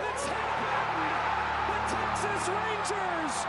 It's happened! The Texas Rangers!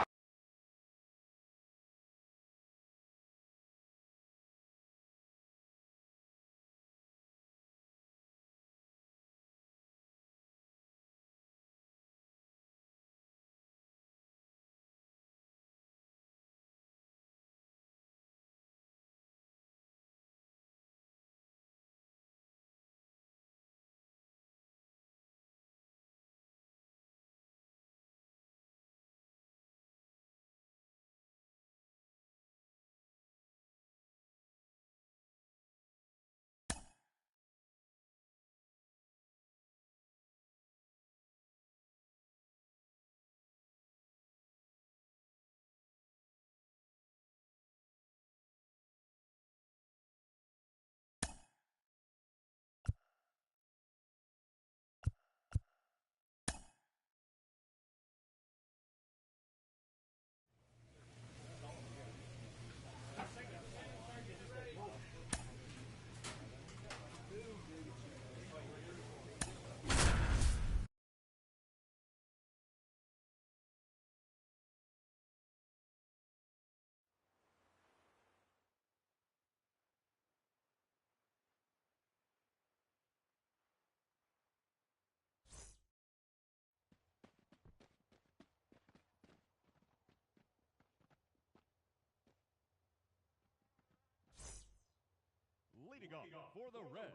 Leading off for the Reds,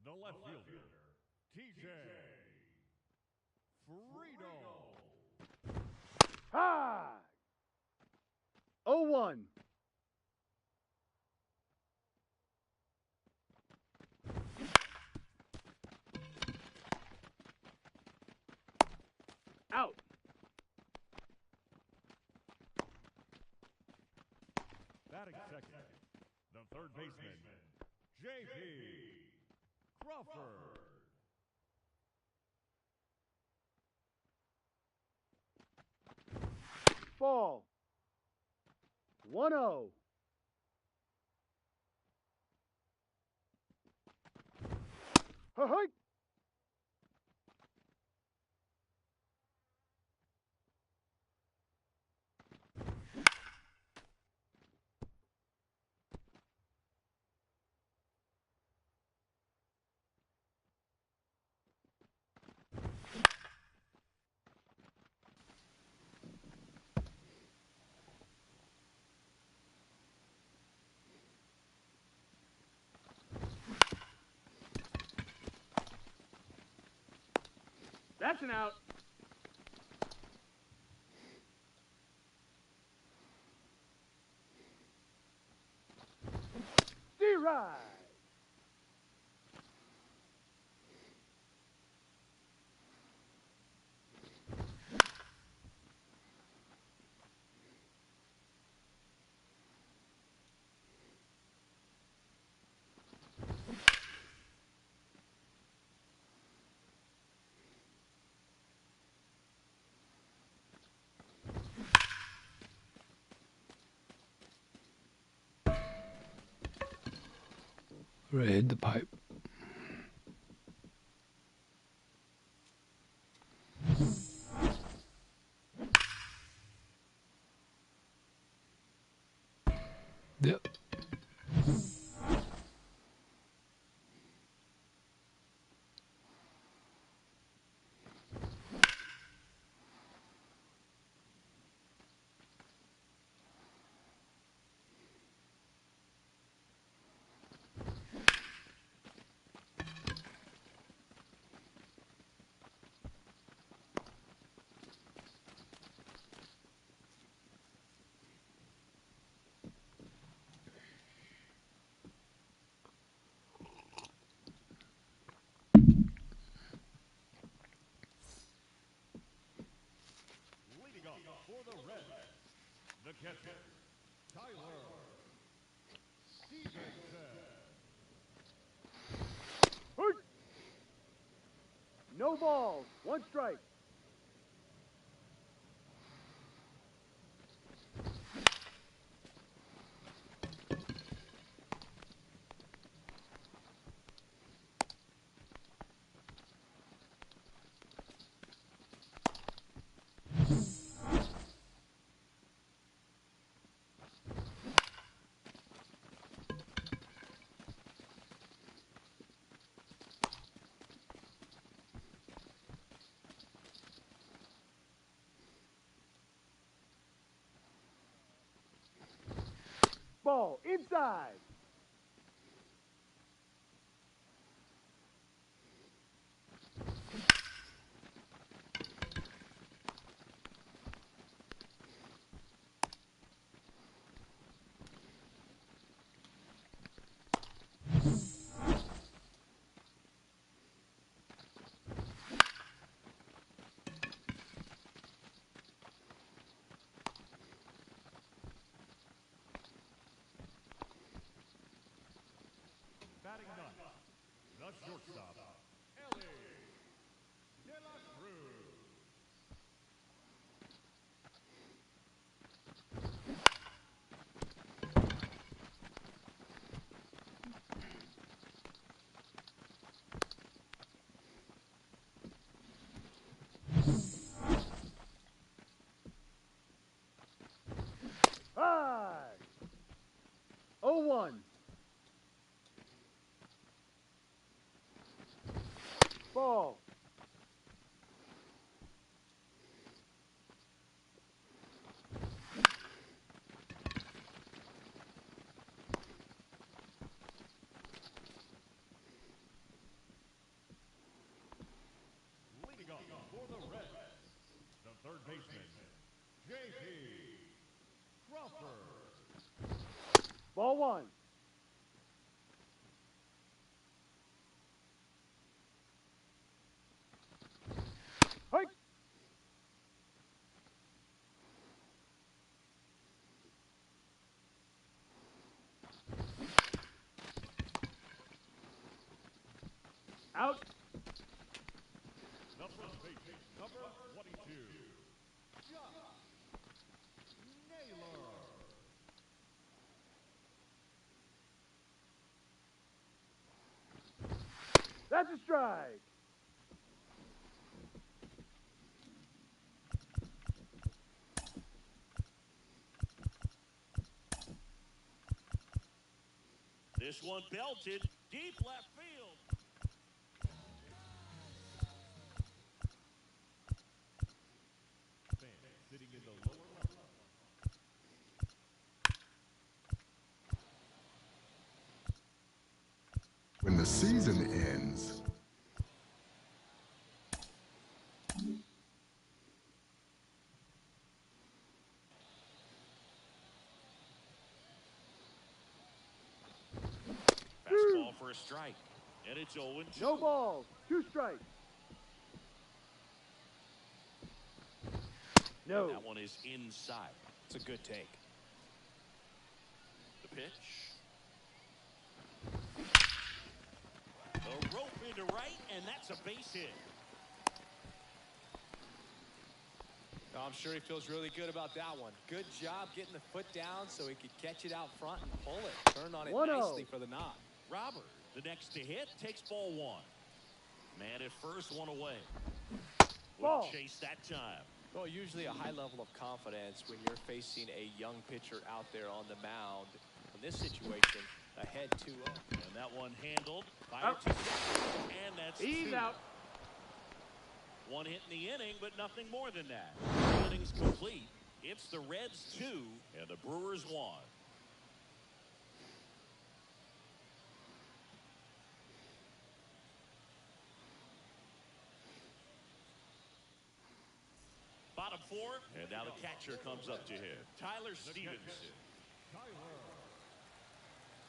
the left fielder, TJ Frito. Hi! 0-1. Out. Batting second, the third baseman, J.P. Crawford. Ball. 1-0. Hey! That's an out. D-Ride. Hit the pipe. Yep. Leading off for the Reds, the catcher, Tyler Stevenson. Hey! No balls. 1 strike. Ball inside. Batting ninth, the shortstop, Ellie De La Cruz. High. 0-1. Ball. Leading off for the Reds, the third baseman, J.P. Crawford. Ball 1. Hike. Out. The first baseman, number 22, Josh Naylor. That's a strike. This one belted deep left field. Fan sitting in the lower left. When the season ends, Fastball for a strike. And it's 0-2. No balls. 2 strikes. No. That one is inside. It's a good take. The pitch. The rope into right, and that's a base hit. Oh, I'm sure he feels really good about that one. Good job getting the foot down so he could catch it out front and pull it. Turned on it 1-0. nicely for the knock. Robert, the next to hit, takes ball 1. Man at first, one away. Ball. Wouldn't chase that time. Well, usually a high level of confidence when you're facing a young pitcher out there on the mound. In this situation, ahead 2-0. And that one handled by Out. a 2. And that's He's 2. out. One hit in the inning, but nothing more than that. 2 innings complete. It's the Reds 2 and the Brewers 1. Bottom 4, and now the catcher comes up to hit. Tyler Stevenson.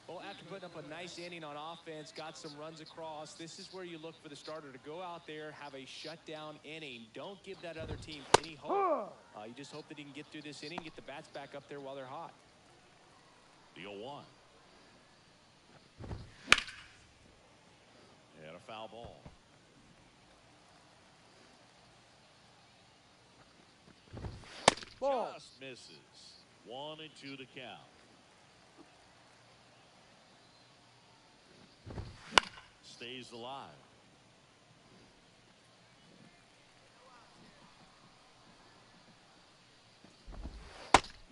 Well, after putting up a nice inning on offense, got some runs across, this is where you look for the starter to go out there, have a shutdown inning. Don't give that other team any hope. You just hope that he can get through this inning, get the bats back up there while they're hot. The 0-1. And a foul ball. Ball. Just misses. 1-2 the count. Stays alive.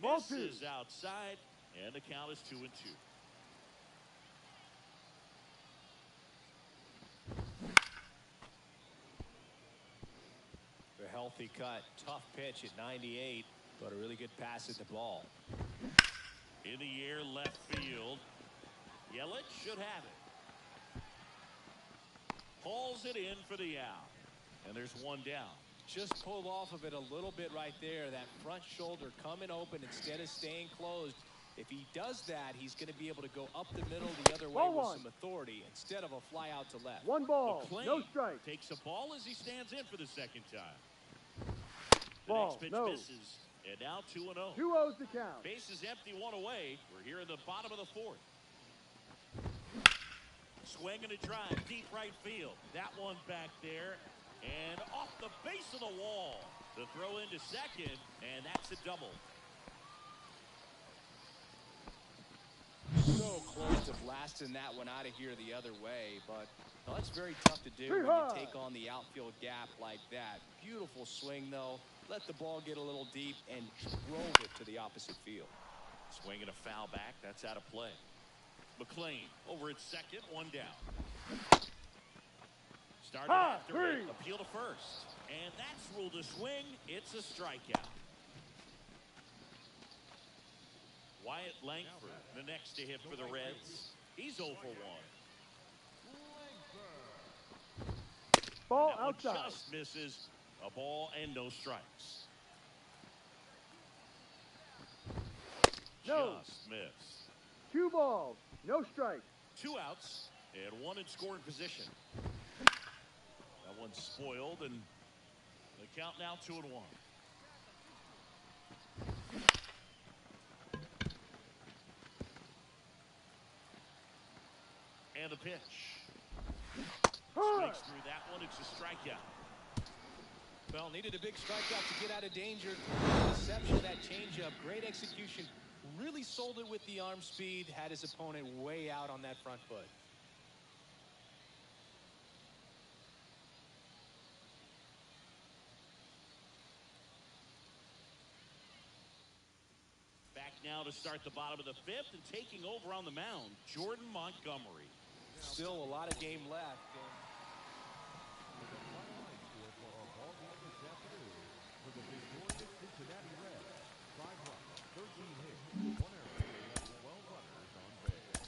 Ball Misses 2. outside, and the count is 2-2. A healthy cut, tough pitch at 98, but a really good pass at the ball. In the air, left field. Yelich should have it. Hauls it in for the out. And there's one down. Just pulled off of it a little bit right there. That front shoulder coming open instead of staying closed. If he does that, he's going to be able to go up the middle the other way with some authority instead of a fly out to left. 1 ball, McClain no strike. takes a ball as he stands in for the second time. The Ball, next pitch no. misses. And now 2-0. 2-0's the count. Bases empty, one away. We're here in the bottom of the fourth. Swing and a drive, deep right field. That one back there. And off the base of the wall. The throw into second, and that's a double. So close to blasting that one out of here the other way, but that's very tough to do when you take on the outfield gap like that. Beautiful swing, though. Let the ball get a little deep and drove it to the opposite field. Swing and a foul back. That's out of play. McClain over at second, one down. Started after it, appeal to first. And that's ruled a swing. It's a strikeout. Wyatt Langford, the next to hit for the Reds. He's 0 for 1. Ball That one outside. just misses. A ball and no strikes. No. Just missed. 2 balls, no strikes. 2 outs and 1 in scoring position. That one's spoiled, and the count now 2-1. And the pitch. Swings through that one. It's a strikeout. Well, needed a big strikeout to get out of danger. Reception of that changeup. Great execution. Really sold it with the arm speed. Had his opponent way out on that front foot. Back now to start the bottom of the 5th, and taking over on the mound, Jordan Montgomery. Still a lot of game left. For the victorious Cincinnati Reds, 5 runs, 13 hits, 1 error, and 12 runners on base.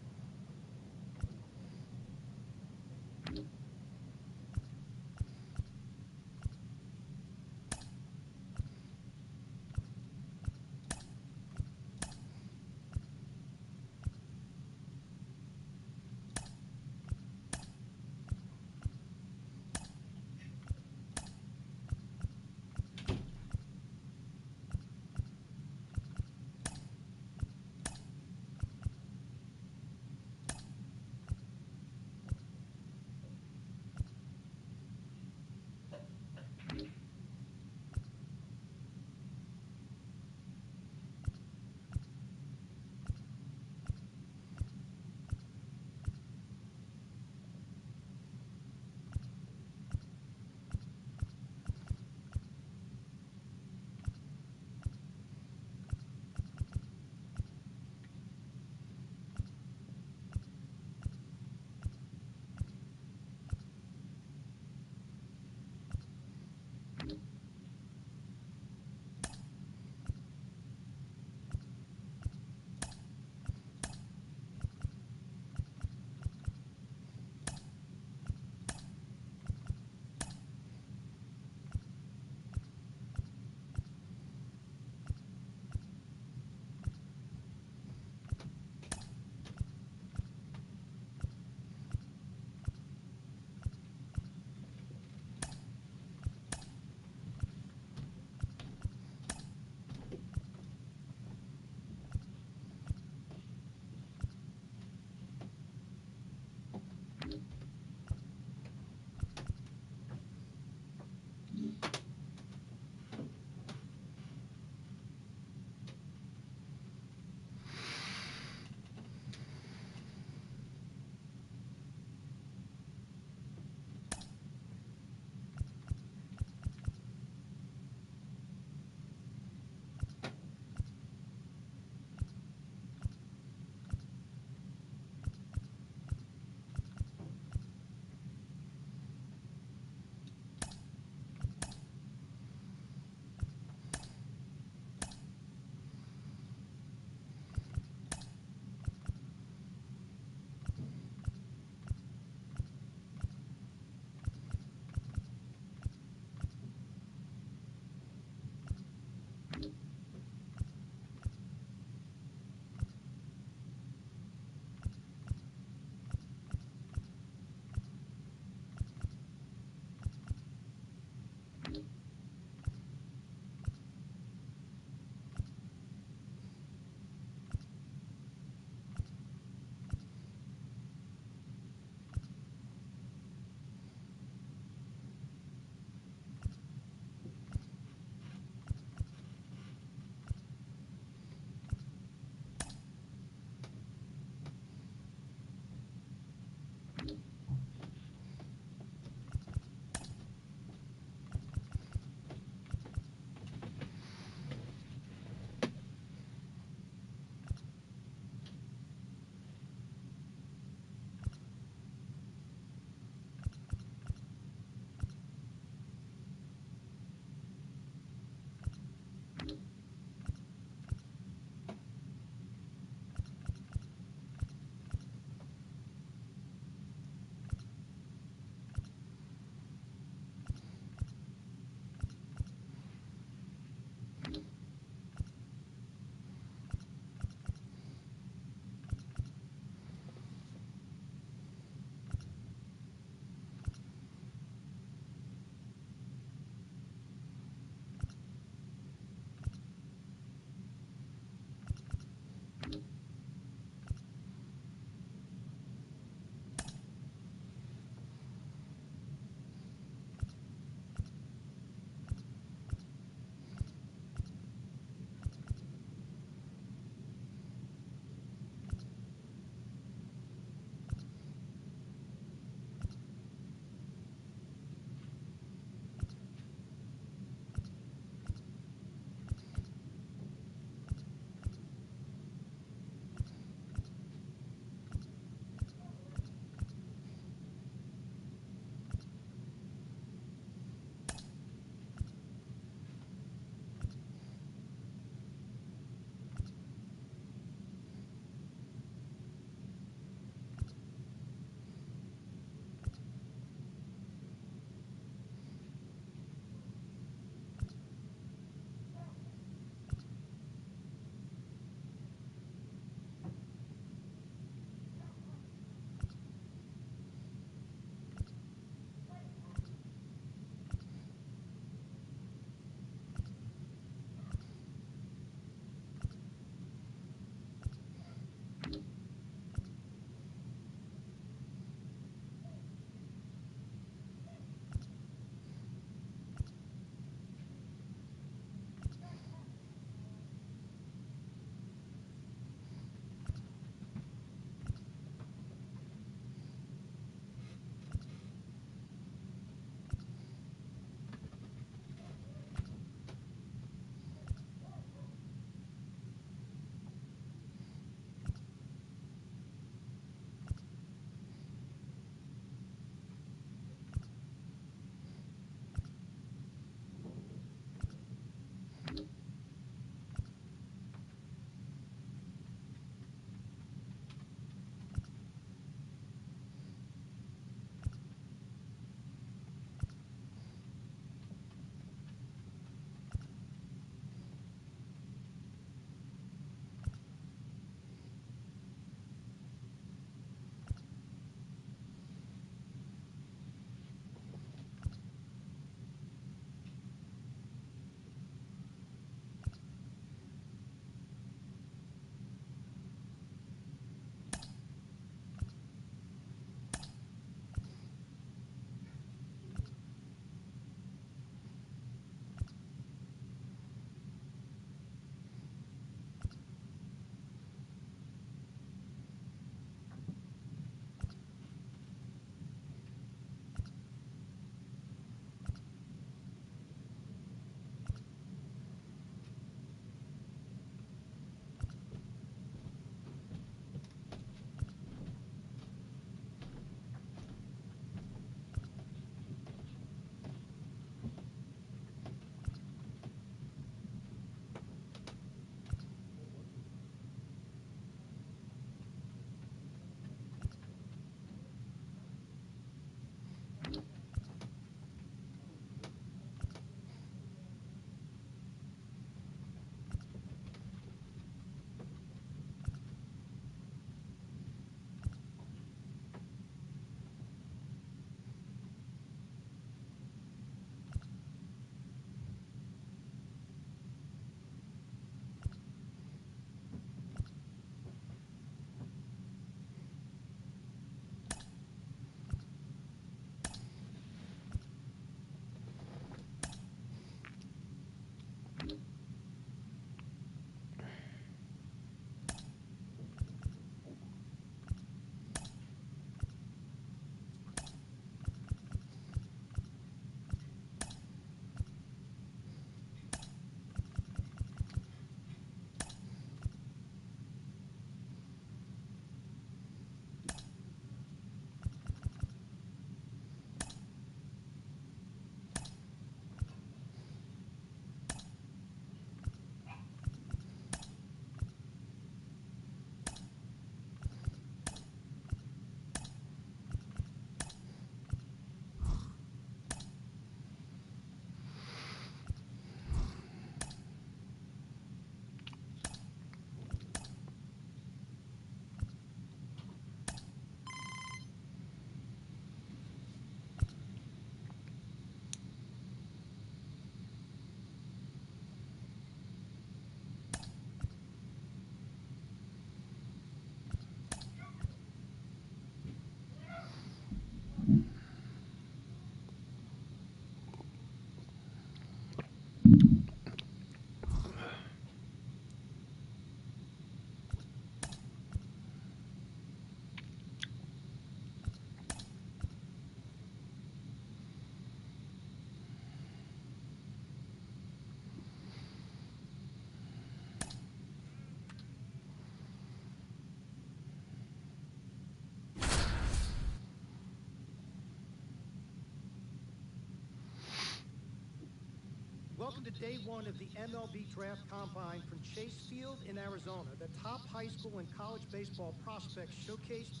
to day one of the MLB Draft Combine from Chase Field in Arizona. The top high school and college baseball prospects showcased.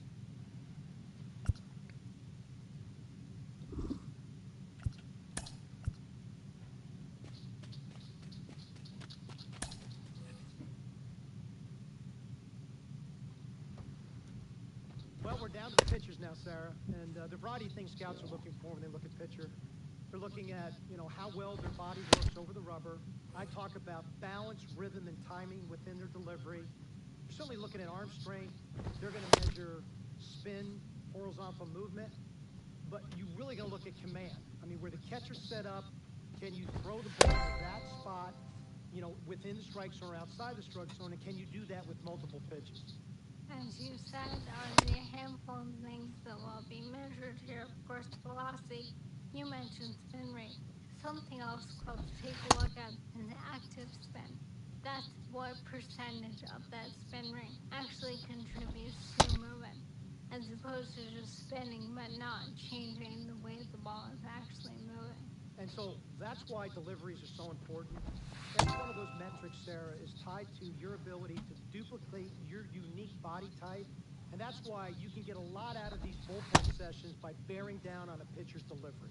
Well, we're down to the pitchers now, Sarah, and the variety of things scouts are looking for when they look at pitcher. They're looking at, how well their body works over the rubber. I talk about balance, rhythm, and timing within their delivery. They're certainly looking at arm strength. They're going to measure spin, horizontal movement, but you're really going to look at command. I mean, where the catcher's set up, can you throw the ball to that spot, within the strike zone or outside the strike zone, and can you do that with multiple pitches? As you said, are the handful of things that will be measured here. First, velocity. You mentioned spin rate. Something else called to take a look at is active spin. That's what percentage of that spin rate actually contributes to movement, as opposed to just spinning but not changing the way the ball is actually moving. And so that's why deliveries are so important. Every one of those metrics, Sarah, is tied to your ability to duplicate your unique body type. And that's why you can get a lot out of these bullpen sessions by bearing down on a pitcher's delivery.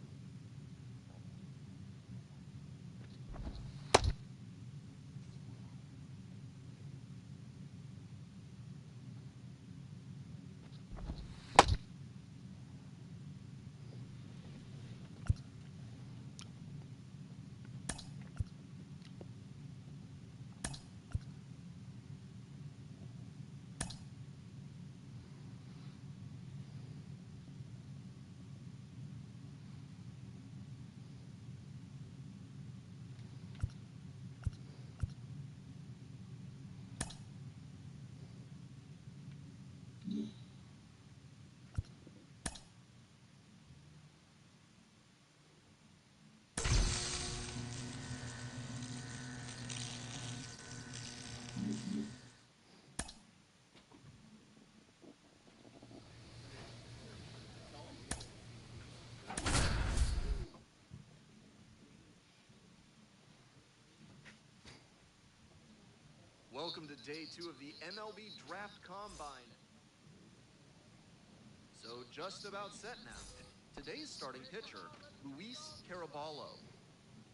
Welcome to day 2 of the MLB Draft Combine. So just about set now. Today's starting pitcher, Luis Caraballo.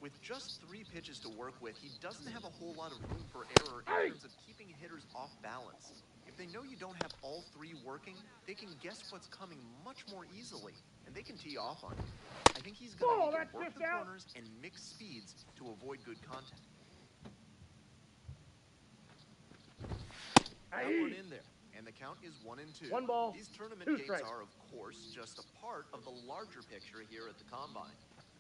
With just 3 pitches to work with, he doesn't have a whole lot of room for error in terms of keeping hitters off balance. If they know you don't have all 3 working, they can guess what's coming much more easily, and they can tee off on you. I think he's going to need to work the corners and mix speeds to avoid good contact. That one in there, and the count is 1-2. 1 ball, These tournament 2 games strikes. are, of course, just a part of the larger picture here at the Combine.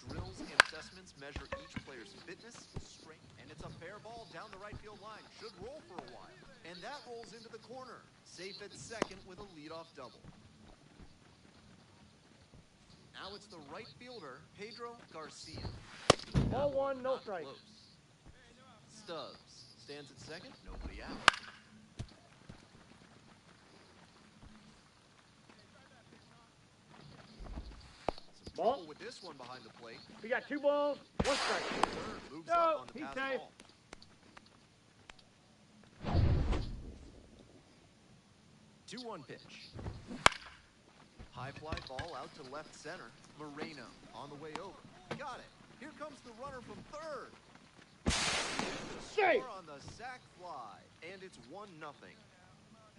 Drills and assessments measure each player's fitness, strength, and it's a fair ball down the right field line. Should roll for a while. And that rolls into the corner. Safe at second with a leadoff double. Now it's the right fielder, Pedro Garcia. Ball 1, no Not strikes. close. Stubbs stands at second, nobody out. Ball. Trouble with this one behind the plate. We got 2 balls, 1 strike. Third moves No, up on the he's pass safe. ball. 2-1 pitch. High fly ball out to left center. Moreno on the way over. Got it. Here comes the runner from third. Safe. Score on the sac fly, and it's 1-0.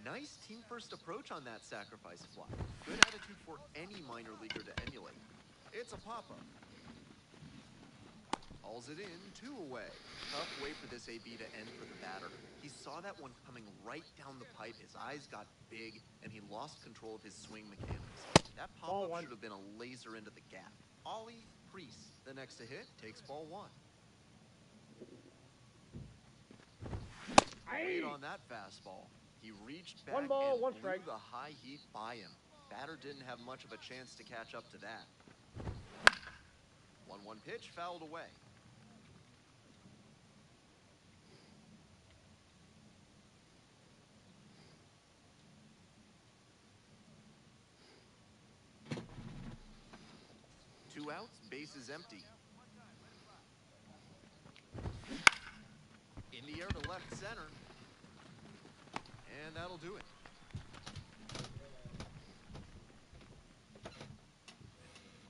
Nice team first approach on that sacrifice fly. Good attitude for any minor leaguer to emulate. It's a pop-up. Hauls it in, 2 away. Tough way for this AB to end for the batter. He saw that one coming right down the pipe. His eyes got big, and he lost control of his swing mechanics. That Ball pop-up 1. should have been a laser into the gap. Ollie Priest, the next to hit, takes ball 1. Wait on that fastball. He reached back 1 ball, and 1 blew strike. the high heat by him. Batter didn't have much of a chance to catch up to that. 1-1 pitch fouled away. Two outs, bases empty. left center. And that'll do it.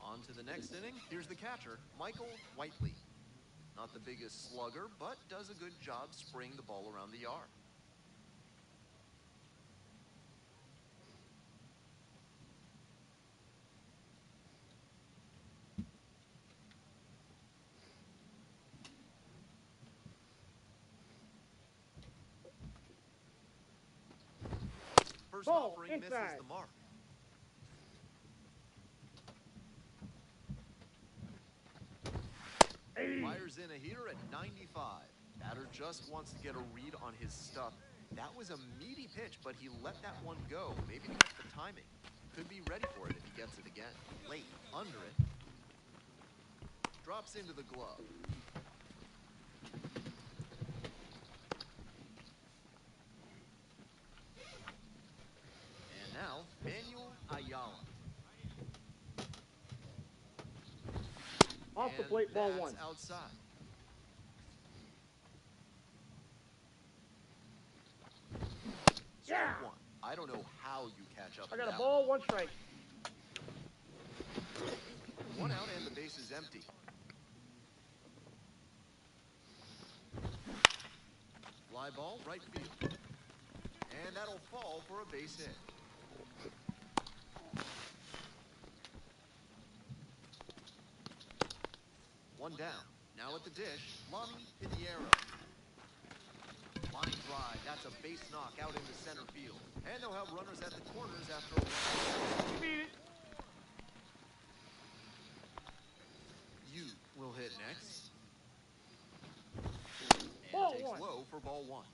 On to the next inning. Here's the catcher, Michael Whiteley. Not the biggest slugger, but does a good job spraying the ball around the yard. First Ball, offering misses inside. the mark. Fires in a heater at 95. Batter just wants to get a read on his stuff. That was a meaty pitch, but he let that one go, maybe to get the timing. Could be ready for it if he gets it again. Late, under it. Drops into the glove. And now, Manuel Ayala. Off the plate, ball one. Outside. Yeah. Strike one. I don't know how you catch up. I got to a that ball, one strike. one out and the base is empty. Fly ball, right field. And that'll fall for a base hit. One down. Now at the dish, Lonnie Pinheiro. Line drive. That's a base knock out into center field. And they'll have runners at the corners after a run. Beat it. You will hit next. And Ball takes one. low for ball one.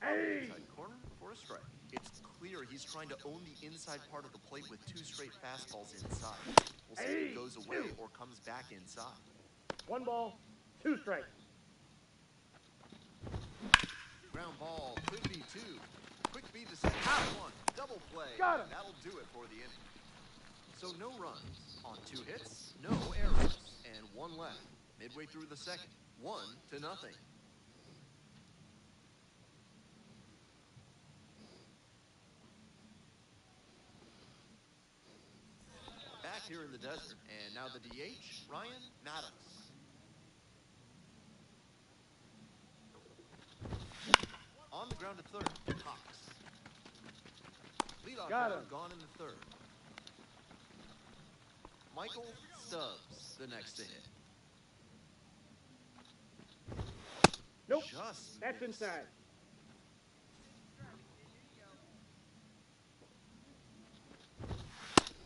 Hey. Inside corner for a strike. It's clear he's trying to own the inside part of the plate with two straight fastballs inside. We'll see if it goes away or comes back inside. One ball, two strikes. Ground ball could be two. Quick beat to center one. Double play. Got him. That'll do it for the inning. So no runs on two hits, no errors, and one left. Midway through the second, 1-0. Back here in the desert, and now the DH, Ryan Maddox. On the ground at third, Cox. Leadoff Got batter him. gone in the third. Michael Stubbs, the next to hit. Nope. Just That's missed. inside.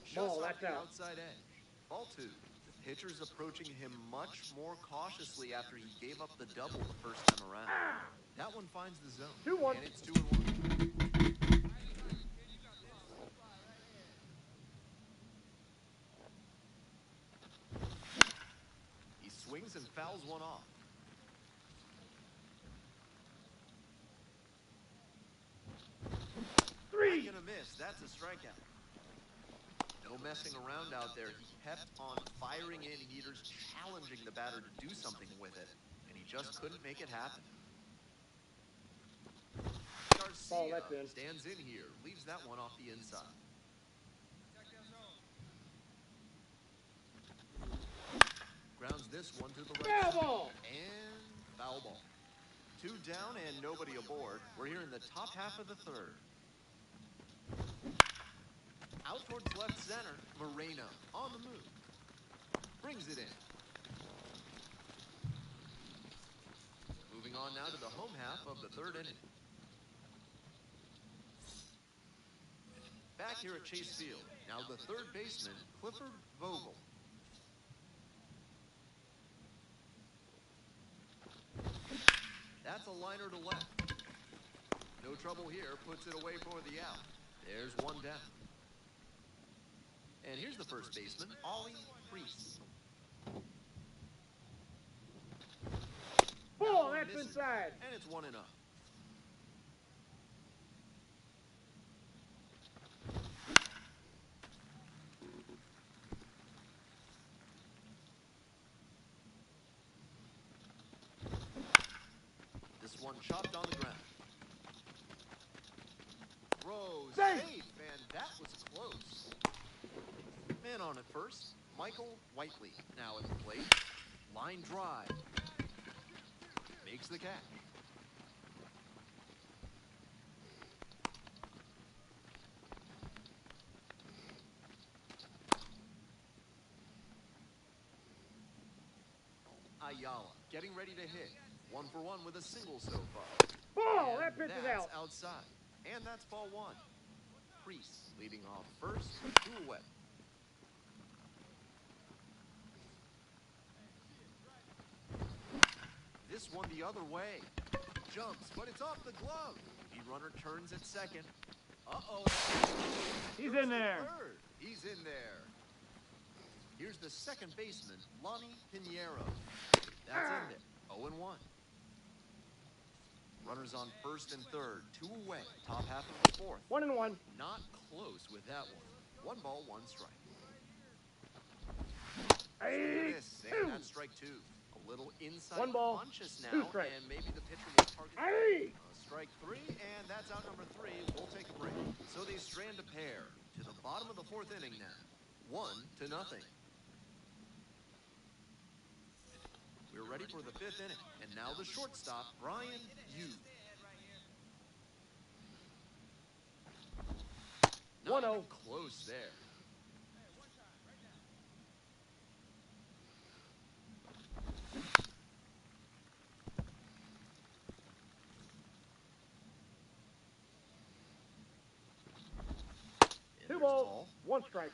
Just Ball, off that's the out. outside edge. Ball two. The pitcher's approaching him much more cautiously after he gave up the double the first time around. That one finds the zone. 2-1. And it's 2-1. He swings and fouls one off. Three. Not gonna miss. That's a strikeout. No messing around out there. He kept on firing in heaters, challenging the batter to do something with it, and he just couldn't make it happen. Ball, Garcia that's in. stands in here, leaves that one off the inside. Grounds this one to the right Foul side. ball. And foul ball. Two down and nobody aboard. We're here in the top half of the third. Out towards left center, Moreno on the move. Brings it in. Moving on now to the home half of the third inning. Back here at Chase Field, now the third baseman, Clifford Vogel. That's a liner to left. No trouble here, puts it away for the out. There's one down. And here's the first baseman, Ollie Priest. Ball, that's inside. And it's 1-0. one chopped on the ground. Throws Safe. safe, and that was close. Man on at first, Michael Whiteley now at the plate. Line drive. Makes the catch. Ayala getting ready to hit. 1 for 1 with a single so far. Ball. And That pitch is that's out. outside. And that's ball 1. Priest leading off first, 2 away. This one the other way. Jumps, but it's off the glove. The runner turns at second. Uh-oh. He's in there. Third. He's in there. Here's the second baseman, Lonnie Pinheiro. That's in there. 0-1. Runners on first and third, 2 away. Top half of the fourth. 1-1. Not close with that one. 1 ball, 1 strike. Hey, This, and that's strike 2. A little inside 1 ball, conscious 2 now, strikes. and maybe the pitcher will target. Hey. Strike 3, and that's out number 3. We'll take a break. So they strand a pair to the bottom of the fourth inning now. 1-0. We're ready for the 5th inning, and now the shortstop, Brian Yu. 1-0. Not even close there. And 2 there's balls. ball. 1 strike.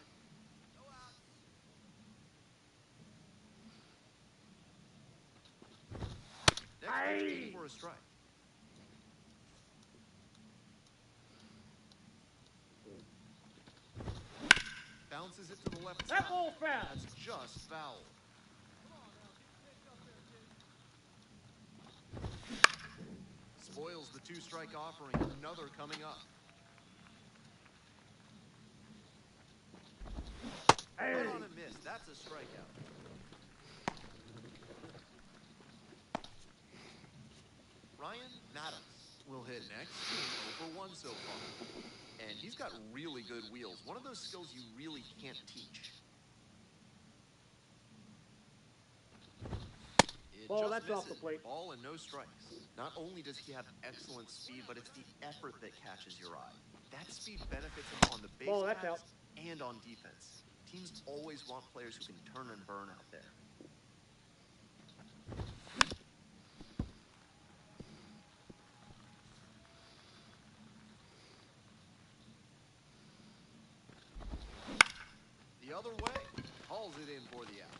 Next pitch in for a strike. Bounces it to the left side. That ball's foul. That's just foul. Spoils the 2-strike offering. Another coming up. Hey. Put on a miss. That's a strikeout. Ryan Maddox will hit next. 0 for 1 so far. And he's got really good wheels. One of those skills you really can't teach. It Ball, just that's off the misses. plate. Ball and no strikes. Not only does he have excellent speed, but it's the effort that catches your eye. That speed benefits him on the base Ball, that's paths out. and on defense. Teams always want players who can turn and burn out there. The other way. Hauls it in for the out.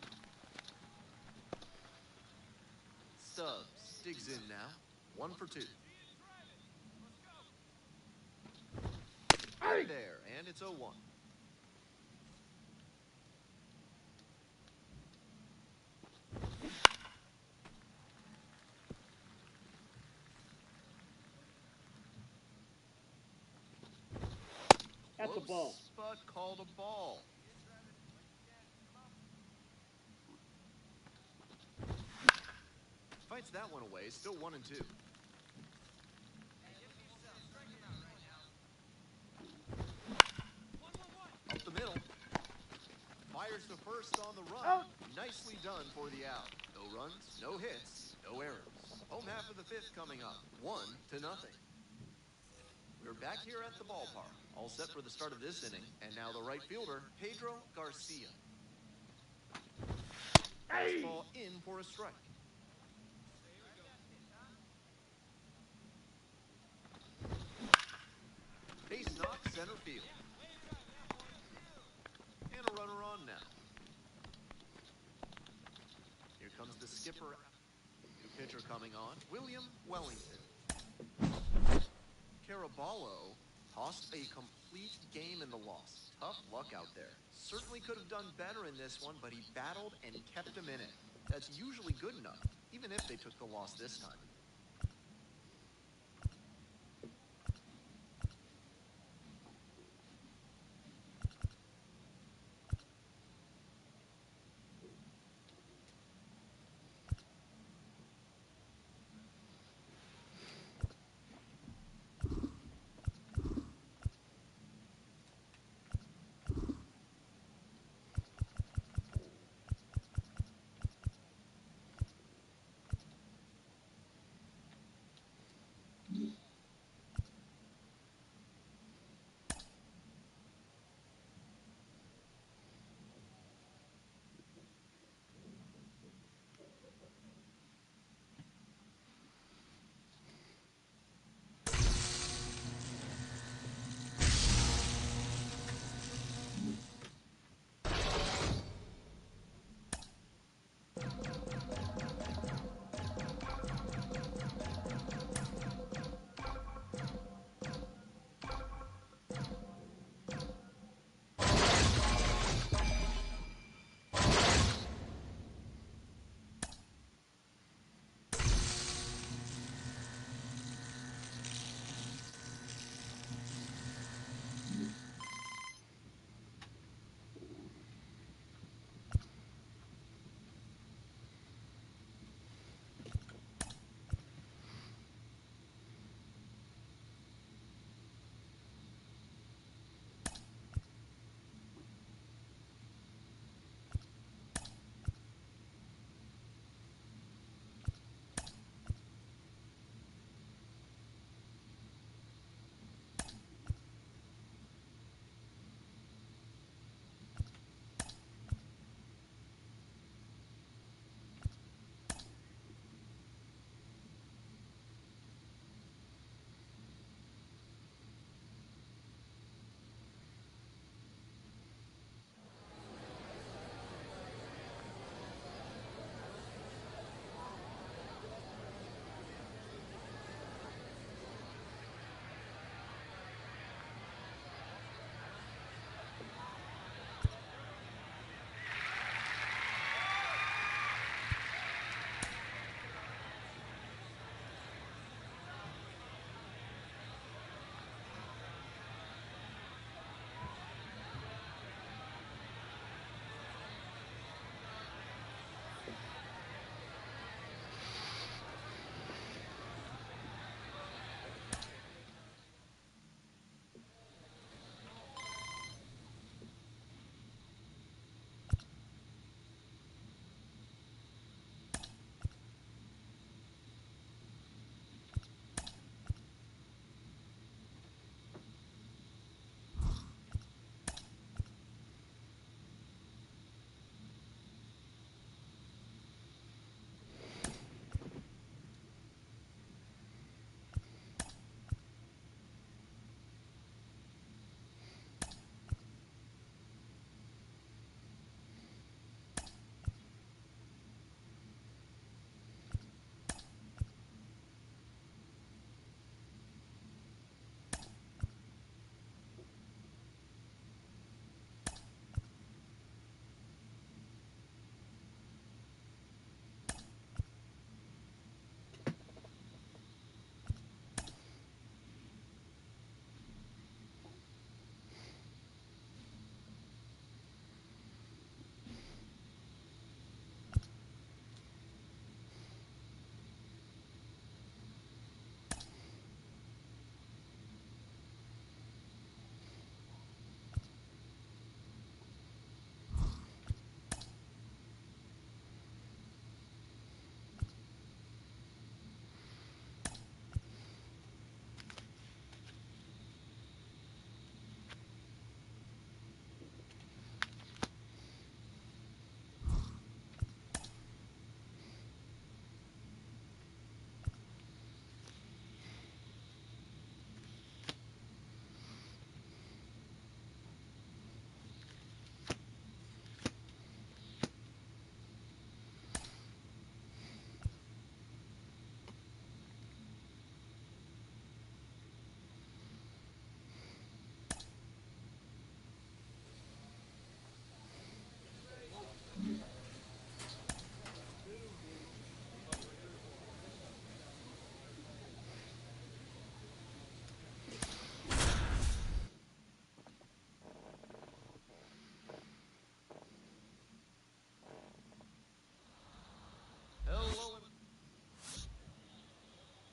Stubbs digs in now. 1 for 2. Hey. There, and it's 0-1. That's a ball. Close, but called a ball. Fights that one away. Still 1-2. Up the middle. Fires to first on the run. Out. Nicely done for the out. No runs, no hits, no errors. Home half of the 5th coming up. 1-0. We're back here at the ballpark. All set for the start of this inning. And now the right fielder, Pedro Garcia. Hey. Fastball in for a strike. Base knock, center field. And a runner on now. Here comes the skipper. New pitcher coming on, William Wellington. Caraballo tossed a complete game in the loss. Tough luck out there. Certainly could have done better in this one, but he battled and kept him in it. That's usually good enough, even if they took the loss this time.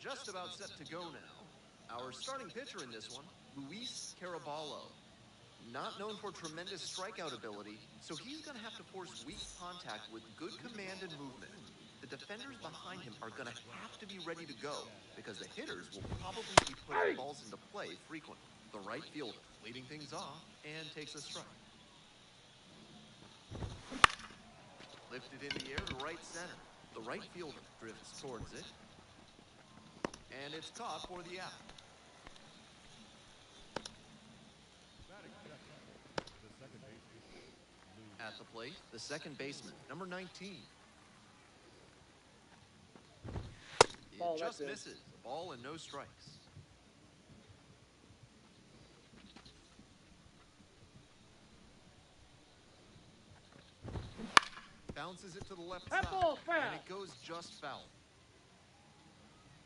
Just about set to go now. Our starting pitcher in this one, Luis Caraballo. Not known for tremendous strikeout ability, so he's going to have to force weak contact with good command and movement. The defenders behind him are going to have to be ready to go because the hitters will probably be putting balls into play frequently. The right fielder leading things off and takes a strike. Lifted in the air to right center. The right fielder drifts towards it. And it's caught for the out. Batting second, the second baseman. At the plate, the second baseman, number 19. Ball, It just that's it. misses. A ball and no strikes. Bounces it to the left That side. ball foul. And it goes just foul.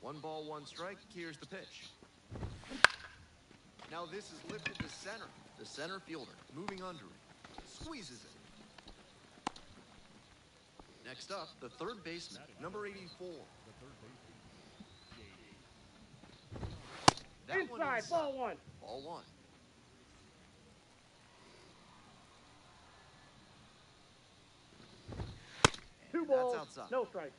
1 ball, 1 strike. Here's the pitch. Now this is lifted to center. The center fielder moving under it. Squeezes it. Next up, the third baseman, number 84. The third baseman, That one Inside, inside. ball 1. Ball 1. Two And balls, that's outside. no strike.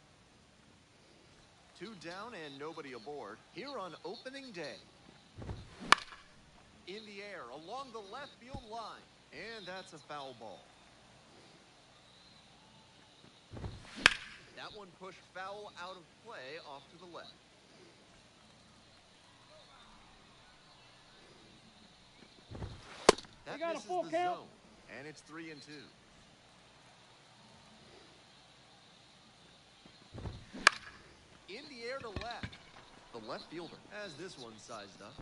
2 down and nobody aboard here on opening day. In the air along the left field line. And that's a foul ball. That one pushed foul out of play off to the left. That We got a misses full the count. zone. And it's 3-2. In the air to left. The left fielder has this one sized up.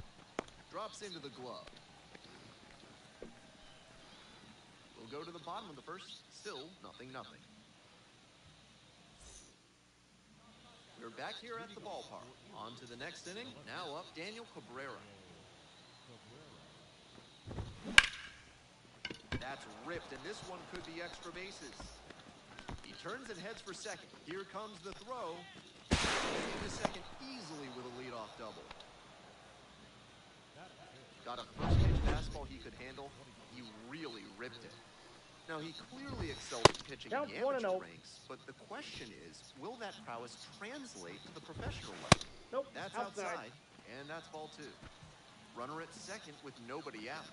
Drops into the glove. We'll go to the bottom of the first. Still 0-0. We're back here at the ballpark. On to the next inning. Now up Daniel Cabrera. That's ripped, and this one could be extra bases. He turns and heads for second. Here comes the throw. Into second easily with a leadoff double. Got a first pitch fastball he could handle. He really ripped it. Now, he clearly excelled at pitching in the amateur ranks, but the question is, will that prowess translate to the professional level? Nope, That's outside, and that's ball 2. Runner at second with nobody out.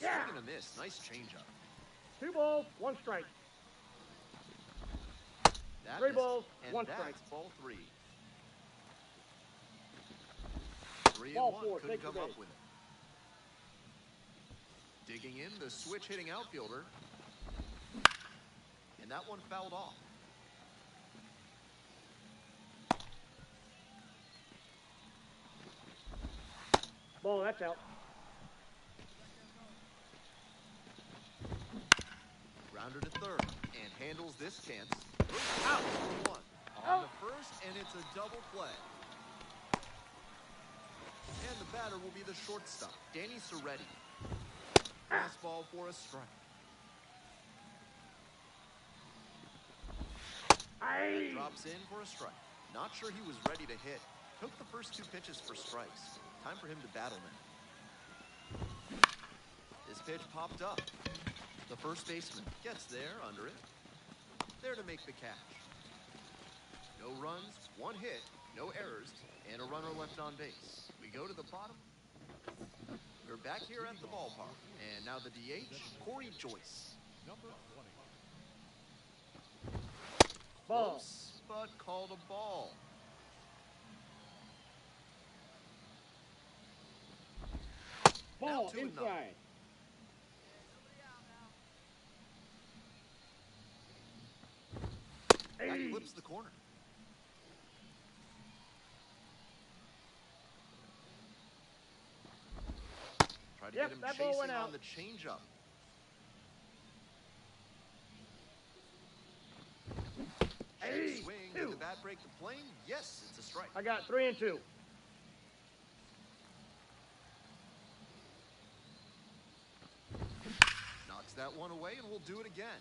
Yeah. Swing and a miss. Nice changeup. 2 balls, 1 strike. That 3 misses, balls, and 1 that's strike. ball 3. 3 and Ball 1 4, couldn't take the come up base. with it. Digging in, the switch hitting outfielder. And that one fouled off. Ball, that's out. Grounder to third and handles this chance. Out for 1. On the first, and it's a double play. And the batter will be the shortstop, Danny Soretti. Fastball for a strike. Drops in for a strike. Not sure he was ready to hit. Took the first 2 pitches for strikes. Time for him to battle now. This pitch popped up. The first baseman gets there under it. There to make the catch. No runs, 1 hit, no errors, and a runner left on base. We go to the bottom. We're back here at the ballpark. And now the DH, Corey Joyce. number 20. Ball. Close, but called a ball. Ball, 2-0. inside. That flips the corner. Try to Yep, get him that ball went chasing out. on the changeup. Hey, Swing, 2. did the bat break the plane? Yes, it's a strike. I got 3 and 2. Knocks that one away, and we'll do it again.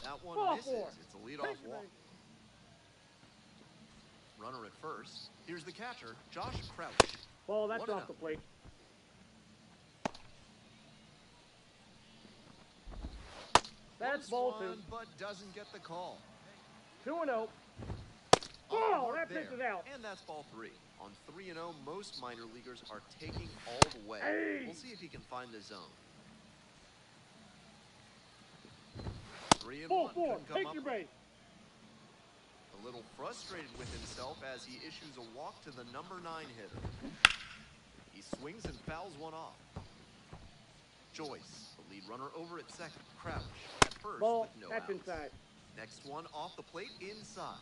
That one Ball misses. 4. It's a leadoff Take the walk. base. Runner at first. Here's the catcher, Josh Crouch. Ball, that's 1-0. off the plate. That's Close ball 2. one, but doesn't get the call. 2-0. On Ball, the mark that pitch there. is out. And that's ball 3. On 3-0, most minor leaguers are taking all the way. Hey. We'll see if he can find the zone. 3-1 Ball 4, couldn't come take up your with it. base. A little frustrated with himself as he issues a walk to the number 9 hitter. He swings and fouls one off. Joyce, the Lead runner over at second. Crouch at first Ball. with no That's outs. inside. Next one off the plate inside.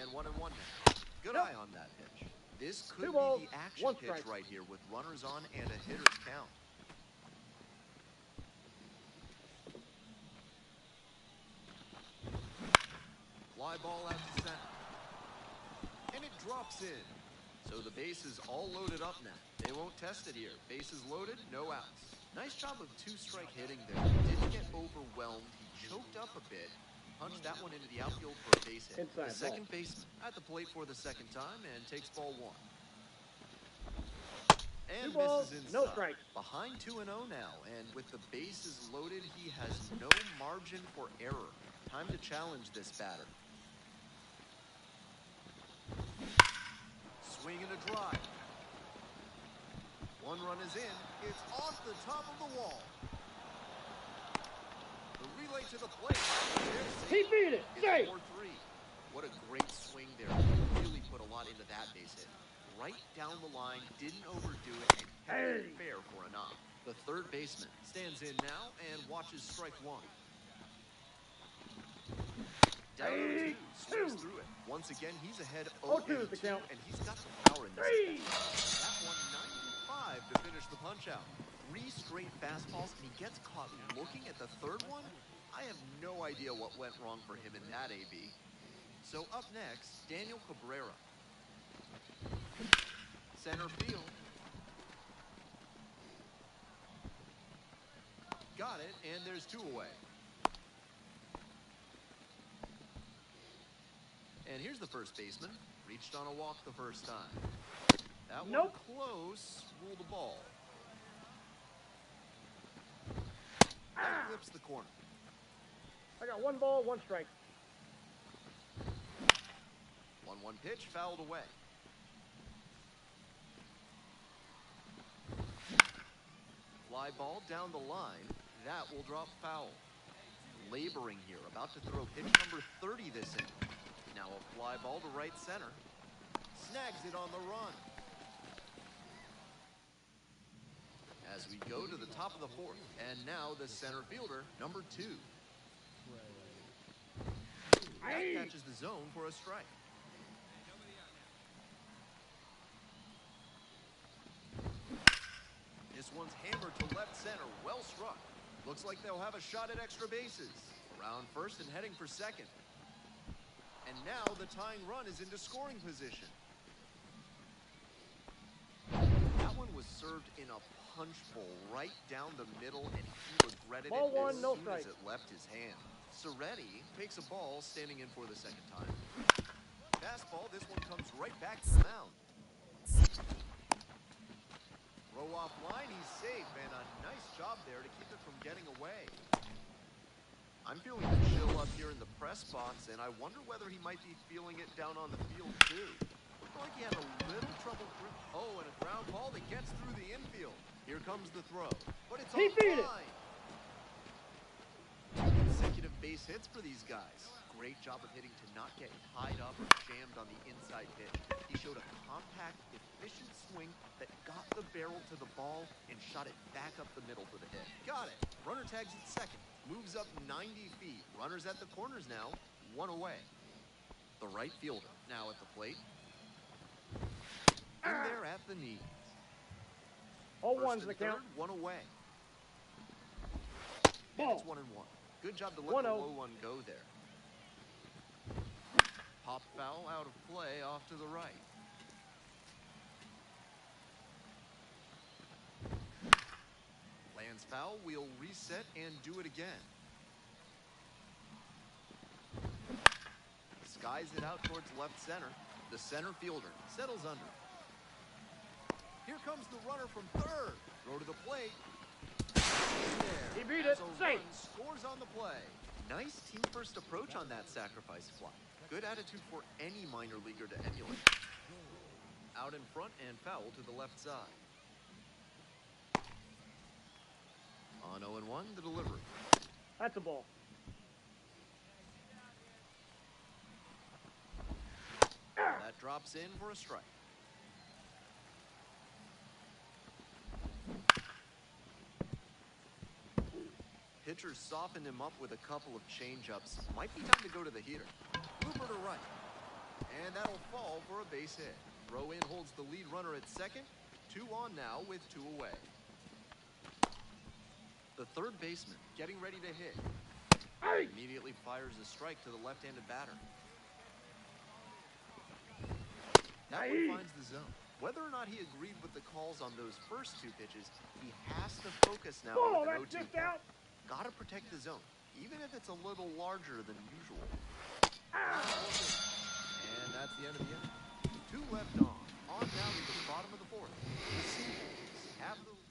And 1-1 now. Good Nope. eye on that pitch. This could 2 be balls, the action 1 pitch strike. right here with runners on and a hitter's count. Fly ball out to center. And it drops in. So the base is all loaded up now. They won't test it here. Bases loaded, no outs. Nice job of two-strike hitting there. Didn't get overwhelmed. He choked up a bit. Punched that one into the outfield for a base hit. Inside The second baseman at the plate for the second time and takes ball 1. And 2 balls, misses no inside. strikes. Behind 2-0 now, and with the bases loaded, he has no margin for error. Time to challenge this batter. Swing and a drive. 1 run is in. It's off the top of the wall. The relay to the plate. He beat it. It's Safe. 4-3. What a great swing there. He really put a lot into that base hit. Right down the line, didn't overdo it, and kept it fair for a knock. The third baseman stands in now and watches strike 1. Down 0-2, swings through it. Once again, he's ahead 0-2 is the 0-2, count. and he's got some power in this. 3. That one 95 to finish the punch-out. 3 straight fastballs, and he gets caught looking at the third one. I have no idea what went wrong for him in that AB. So up next, Daniel Cabrera. Center field. Got it, and there's 2 away. And here's the first baseman. Reached on a walk the first time. That Nope. one close. Ruled a ball. That clips the corner. I got 1 ball, 1 strike. 1-1 pitch fouled away. Fly ball down the line. That will drop foul. Laboring here. About to throw pitch number 30 this inning. Now a fly ball to right center. Snags it on the run. As we go to the top of the 4th. And now the center fielder, number 2. That catches the zone for a strike. This one's hammered to left center. Well struck. Looks like they'll have a shot at extra bases. Around first and heading for second. And now the tying run is into scoring position. That one was served in a punch bowl right down the middle, and he regretted Ball it 1, as no soon strike. as it left his hand. Soretti takes a ball, standing in for the second time. Fastball, this one comes right back to the mound. Throw off line, he's safe, and a nice job there to keep it from getting away. I'm feeling the chill up here in the press box, and I wonder whether he might be feeling it down on the field, too. Looked like he had a little trouble. Oh, and a ground ball that gets through the infield. Here comes the throw, but it's He beat it. offline. 2 consecutive base hits for these guys. Great job of hitting to not get tied up or jammed on the inside pitch. He showed a compact, efficient swing that got the barrel to the ball and shot it back up the middle for the hit. Got it. Runner tags at second. Moves up 90 feet. Runners at the corners now. 1 away. The right fielder now at the plate. In there at the knees. All First 1's and the count. third, 1 away. And Ball. it's 1-1. Good job to let 1-0. the low one go there. Pop foul out of play off to the right. Lands foul, we'll reset and do it again. Skies it out towards left center. The center fielder settles under. Here comes the runner from third. Throw to the plate. He beat it. Safe. Scores on the play. Nice team first approach on that sacrifice fly. Good attitude for any minor leaguer to emulate. Out in front and foul to the left side. On 0-1, the delivery. That's a ball. That drops in for a strike. Pitchers softened him up with a couple of changeups. Might be time to go to the heater. Looper to right. And that'll fall for a base hit. Throw in holds the lead runner at second. 2 on now with 2 away. The third baseman getting ready to hit. Immediately fires a strike to the left-handed batter. That one finds the zone. Whether or not he agreed with the calls on those first 2 pitches, he has to focus now with an 0-2 count. Gotta protect the zone, even if it's a little larger than usual. And that's the end of the inning. 2 left on. On now to the bottom of the 4th. The Seagulls have the lead.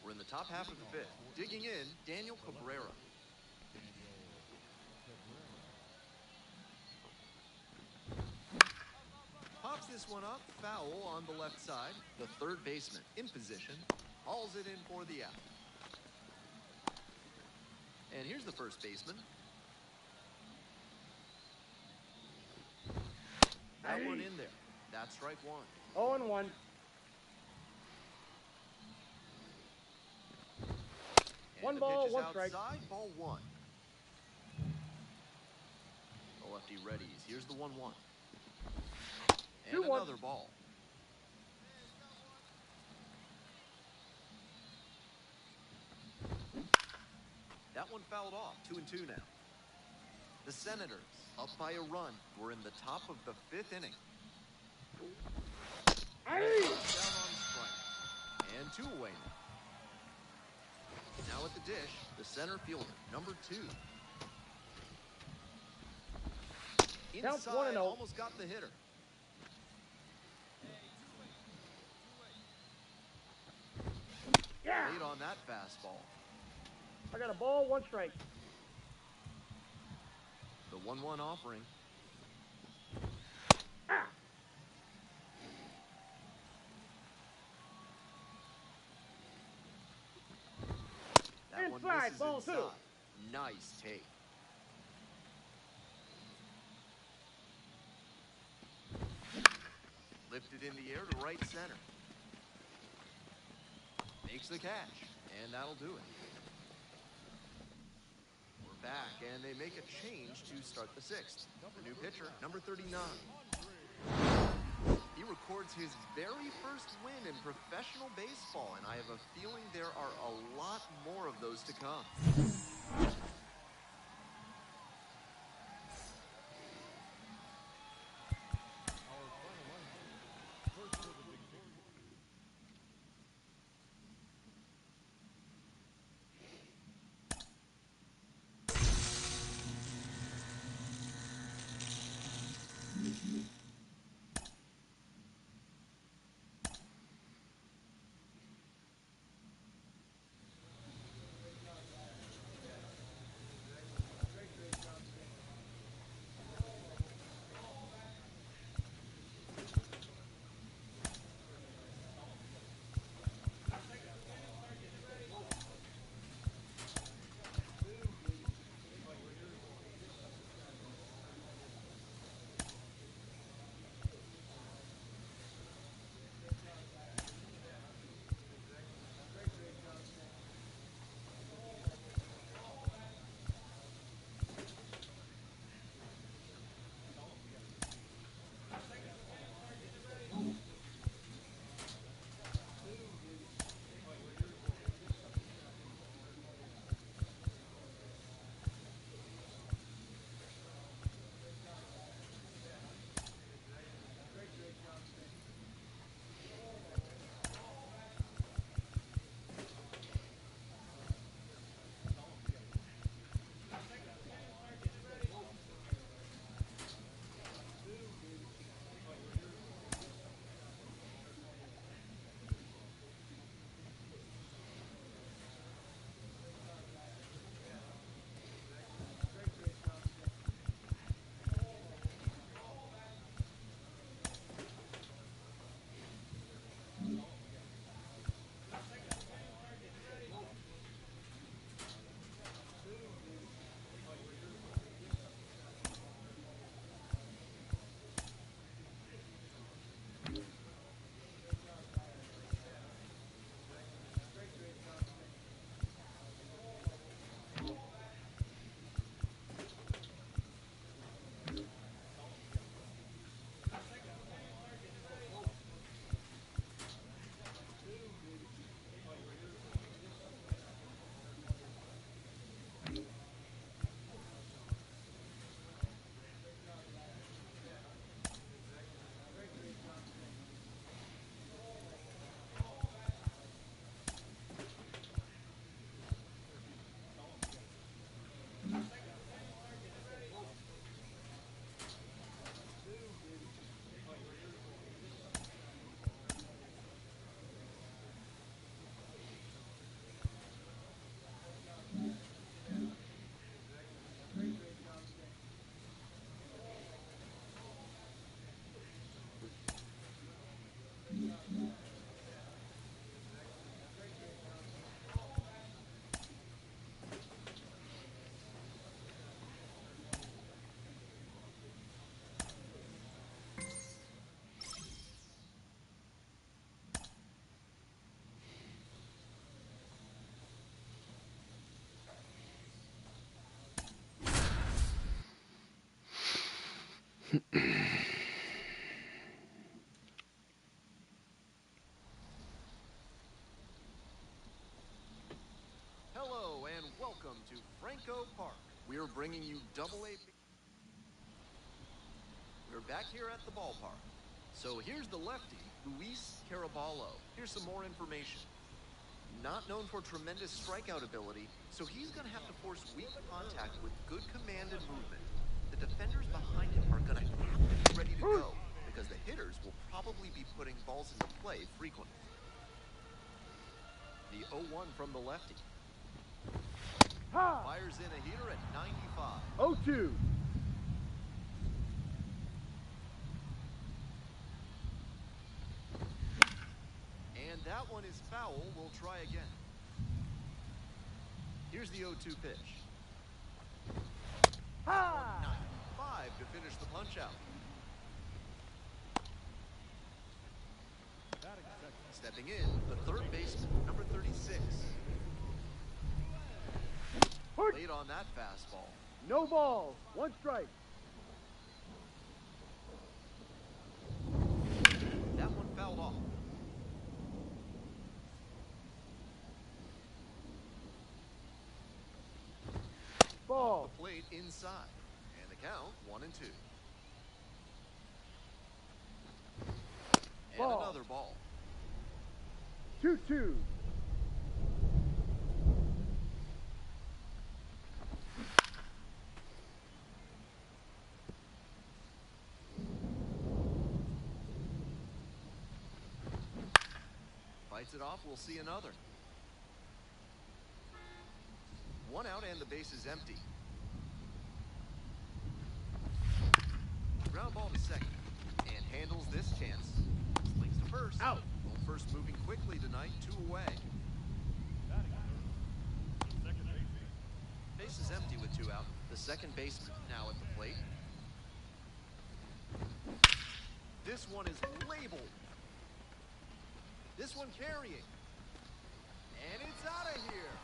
We're in the top half of the 5th. Digging in, Daniel Cabrera. Pops this one up, foul on the left side. The third baseman in position, hauls it in for the out. And here's the first baseman. That one in there. That's strike 1. 0-1. One ball, one strike. Outside, ball 1. The lefty readies. Here's the 1-1. And 2-1. another ball. That one fouled off. 2-2 now. The Senators up by a run. We're in the top of the 5th inning. Down on strike. And 2 away now. Now at the dish, the center fielder, number 2. Counts Inside, 1-0. almost got the hitter. Yeah. Late on that fastball. I got a ball, 1 strike. The 1-1 offering. That one Inside, misses ball inside. 2. Nice take. Lifted in the air to right center. Makes the catch, and that'll do it. We're back, and they make a change to start the 6th. The new pitcher, number 39. He records his very first win in professional baseball, and I have a feeling there are a lot more of those to come. Hello and welcome to Franco Park. We're bringing you AA. We're back here at the ballpark. So here's the lefty, Luis Caraballo. Here's some more information. Not known for tremendous strikeout ability, so he's going to have to force weak contact with good command and movement. The defenders behind him are going to have to be ready to go because the hitters will probably be putting balls into play frequently. The 0-1 from the lefty. Fires in a heater at 95. 0-2. And that one is foul. We'll try again. Here's the 0-2 pitch. 95 to finish the punch out. Stepping in, the third baseman, number 36. Late on that fastball. No balls. 1 strike. That one fouled off. Ball. The plate inside. And the count, 1-2. And Ball. another ball. 2-2. Fights it off, we'll see another. 1 out and the base is empty. Ground ball to second. And handles this chance. Swings to first. Out. Home first moving quickly tonight, 2 away. Base is empty with 2 out. The second baseman now at the plate. This one is labeled. This one carrying. And it's out of here.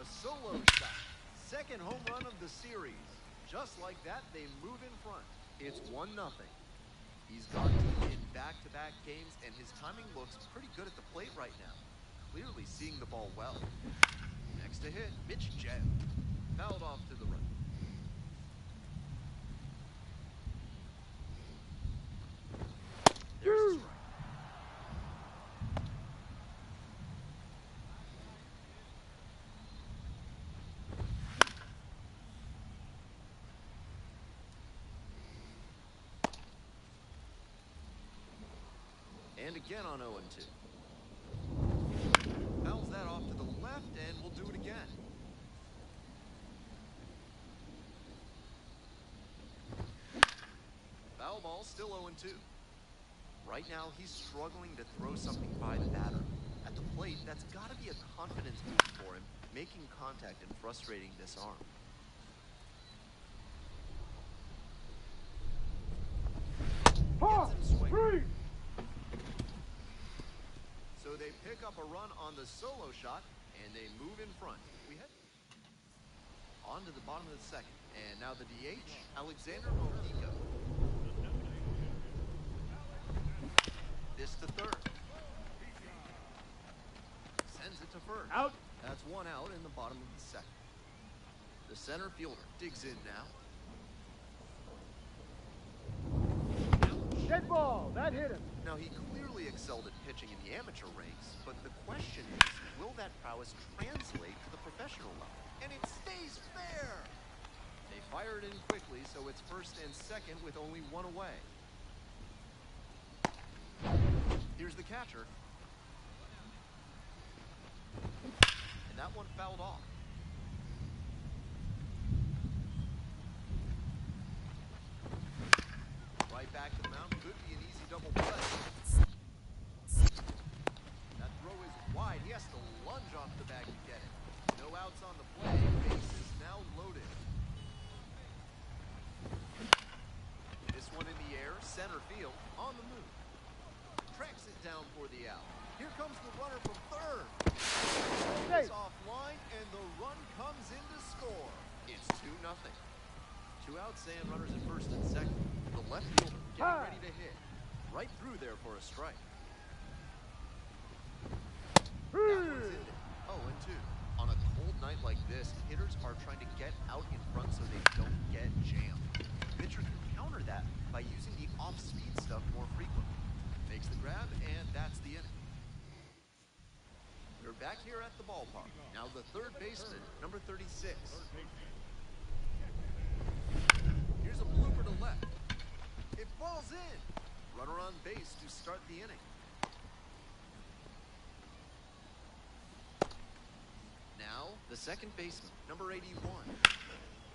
A solo shot. Second home run of the series. Just like that, they move in front. It's 1-0. He's gone deep in back-to-back games, and his timing looks pretty good at the plate right now. Clearly seeing the ball well. Next to hit, Mitch Jeb. Fouled off to the right. There's the strike. And again on 0-2. Fouls that off to the left, and we'll do it again. Foul ball, still 0-2. Right now, he's struggling to throw something by the batter. At the plate, that's got to be a confidence boost for him, making contact and frustrating this arm. Gets him swinging. So they pick up a run on the solo shot, and they move in front. We head on to the bottom of the second. And now the DH, Alexander Mojica. This to third. Sends it to first. Out. That's 1 out in the bottom of the second. The center fielder digs in now. Dead ball. That hit him. Now, he clearly excelled at pitching in the amateur ranks, but the question is, will that prowess translate to the professional level? And it stays fair! They fire it in quickly, so it's first and second with only 1 away. Here's the catcher. And that one fouled off. Right back to the mound. Could be an easy double play. That throw is wide. He has to lunge off the bag to get it. No outs on the play. Base is now loaded. This one in the air. Center field. On the move. Tracks it down for the out. Here comes the runner from third. It's offline, and the run comes in to score. It's 2-0. Two outs and runners at first and second. The left fielder getting ready to hit. Right through there for a strike. That one's in there. 0-2. On a cold night like this, hitters are trying to get out in front so they don't get jammed. Pitcher can counter that by using the off-speed stuff more frequently. Makes the grab, and that's the inning. We're back here at the ballpark. Now the third baseman, number 36. Here's a blooper to left. It falls in. Runner on base to start the inning. Now, the second baseman, number 81.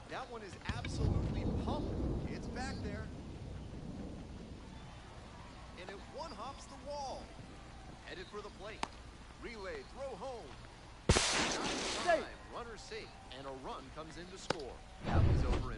That one is absolutely pumped. It's back there. And it one-hops the wall. Headed for the plate. Relay, throw home. Time, runner safe, and a run comes in to score. That was over